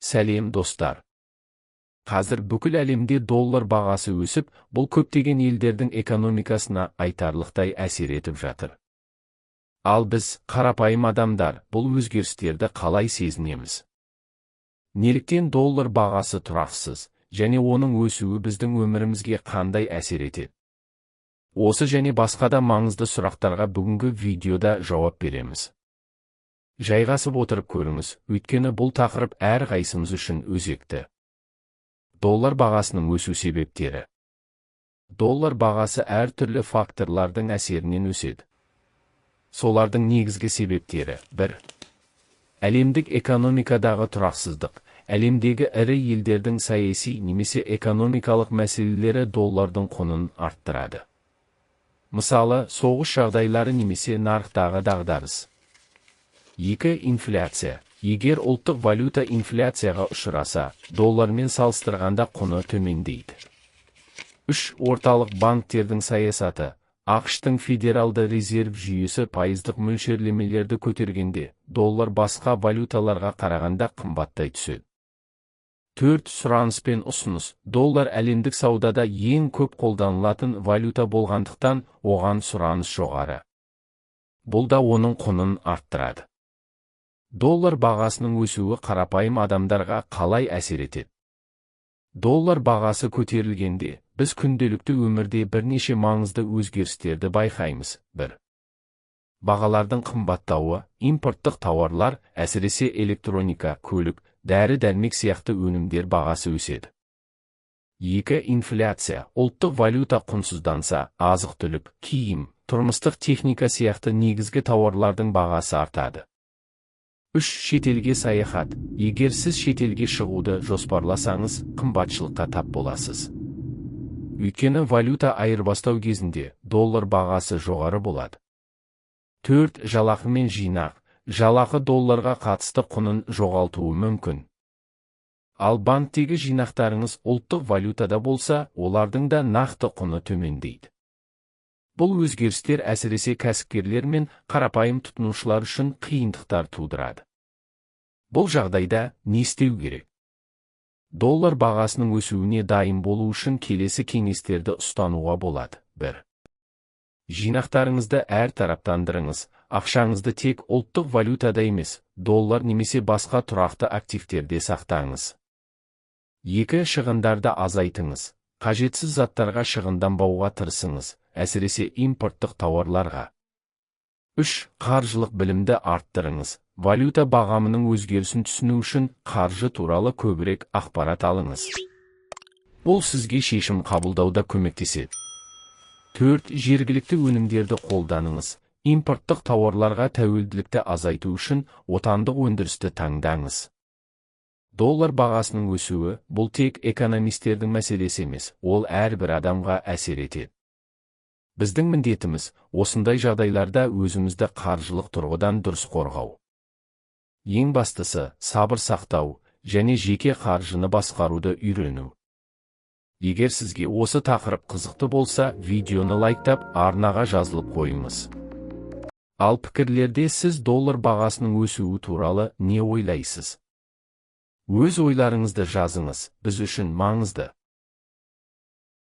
Сәлем достар. Қазір бүкіл әлемде доллар бағасы өсіп, бұл көптеген елдердің экономикасына айтарлықтай әсер етіп жатыр. Ал біз, қарапайым адамдар, бұл өзгерістерді қалай сезінеміз? Неліктен доллар бағасы тұрақсыз, және оның өсуі біздің өмірімізге қандай әсер етеді? Осы және басқа да маңызды сұрақтарға бүгінгі видеода жауап береміз. Жайғасып отырып көріңіз, өйткені бұл тақырып әрқайсымыз үшін өзекті. Доллар бағасының өсу себептері. Доллар бағасы әртүрлі факторлардың әсерінен өседі. Солардың негізгі себептері: 1. Әлемдік экономикадағы тұрақсыздық. Әлемдегі ірі елдердің саяси немесе экономикалық мәселелері доллардың құнын арттырады. Мысалы, соғыс жағдайлары немесе нарықтағы дағдарыс. 2. Инфляция. Егер ұлттық валюта инфляцияға ұшыраса, доллармен салыстырғанда құны төмендейді. 3. Орталық банктердің саясаты. ақш-тың федералды резерв жүйесі пайыздық мөлшерлемелерді көтергенде, доллар басқа валюталарға қарағанда қымбаттай түседі. 4. Сұраныс пен ұсыныс. Доллар әлемдік саудада ең көп қолданылатын валюта болғандықтан, оған сұраныс жоғары. Бұл да оның құнын арттырады. Доллар бағасының өсуі қарапайым адамдарға қалай әсер етеді? Доллар бағасы көтерілгенде, біз күнделікті өмірде бірнеше маңызды өзгерістерді байқаймыз. 1. Бағалардың қымбаттауы. Импорттық тауарлар, әсіресе электроника, көлік, дәрі-дәрмек сияқты өнімдер бағасы өседі. 2. Инфляция. Ұлттық валюта құнсызданса, азық-түлік, киім, тұрмыстық техника сияқты негізгі тауарлардың бағасы артады. 3. Шетелге саяхат. Егер сіз шетелге шығуды жоспарласаңыз, қымбатшылыққа тап боласыз. Өйткені валюта айырбастау кезінде доллар бағасы жоғары болады. 4. Жалақы мен жинақ. Жалақы долларға қатысты құнын жоғалтуы мүмкін. Ал банктегі жинақтарыңыз ұлттық валютада болса, олардың да нақты құны төмендейді. Бұл өзгерістер әсіресе кәсіпкерлер мен қарапайым тұтынушылар үшін қиындықтар тудырады. Бұл жағдайда не істеу керек? Доллар бағасының өсуіне дайын болу үшін келесі кеңестерді ұстануға болады. 1. Жинақтарыңызды әртараптандырыңыз. Ақшаңызды тек ұлттық валютада емес, доллар немесе басқа тұрақты активтерде сақтаңыз. 2. Шығындарды азайтыңыз. Қажетсіз заттарға шығынданбауға тырысыңыз, әсіресе импорттық тауарларға. 3. Қаржылық білімді арттырыңыз. Валюта бағамының өзгерісін түсіну үшін қаржы туралы көбірек ақпарат алыңыз. Бұл сізге шешім қабылдауда көмектеседі. 4. Жергілікті өнімдерді қолданыңыз. Импорттық тауарларға тәуелділікті азайту үшін отандық өндірісті таңдаңыз. Доллар бағасының өсуі бұл тек экономистердің мәселесі емес, ол әрбір адамға әсер етеді. Біздің міндетіміз осындай жағдайларда өзімізді қаржылық тұрғыдан дұрыс қорғау. Ең бастысы сабыр сақтау және жеке қаржыны басқаруды үйрену. Егер сізге осы тақырып қызықты болса, видеоны лайктап, арнаға жазылып қойыңыз. Ал пікірлерде сіз доллар бағасының өсуі туралы не ойлайсыз? Өз ойларыңызды жазыңыз, біз үшін маңызды.